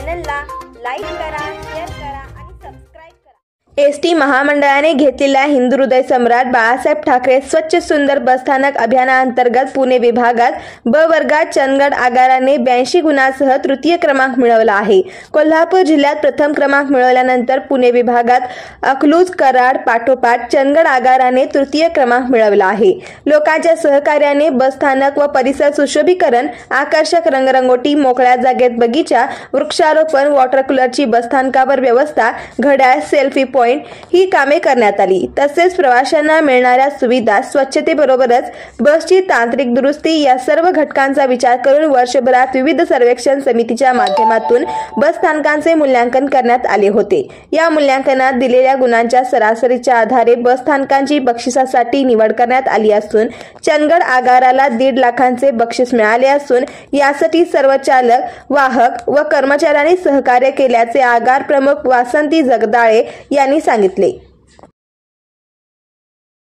चॅनलला लाईक करा, शेअर करा आणि सबस्क्राइब करा। एसटी महामंडळाने घेतलेल्या हिंदू हृदय सम्राट बाळासाहेब ठाकरे स्वच्छ सुंदर बसस्थानक अभियानांतर्गत पुणे विभागात ब वर्गात चंदगड आगाराने 82 गुणांसह तृतीय क्रमांक मिळवला आहे। कोल्हापूर जिल्ह्यात प्रथम क्रमांक मिळवल्यानंतर पुणे विभागात अकलूज कराड पाठोपाठ चंदगड आगाराने तृतीय क्रमांक मिळवला आहे। लोकांच्या सहकार्याने बसस्थानक व परिसर सुशोभीकरण, आकर्षक रंगरंगोटी, मोकळ्या जागेत बगीचा, वृक्षारोपण, वॉटर कूलरची बसस्थानकावर व्यवस्था, घड्याळ, सेल्फी पॉइंट ही कामे करण्यात आली। तसेच प्रवाशांना मिळणाऱ्या सुविधा, स्वच्छतेबरोबरच बसची तांत्रिक दुरुस्ती या सर्व घटकांचा विचार करून वर्षभरात विविध सर्वेक्षण समितीच्या माध्यमातून बसस्थानकांचे मूल्यांकन करण्यात आले होते। या मूल्यांकनात दिलेल्या गुणांच्या सरासरीच्या आधारे बसस्थानकांची बक्षिसासाठी निवड करण्यात आली असून चंदगड आगाराला 1.5 लाखांचे बक्षीस मिळाले असून यासाठी सर्व चालक, वाहक व कर्मचाऱ्यांनी सहकार्य केल्याचे आगार प्रमुख वासंती जगदाळे यांनी सांगितले।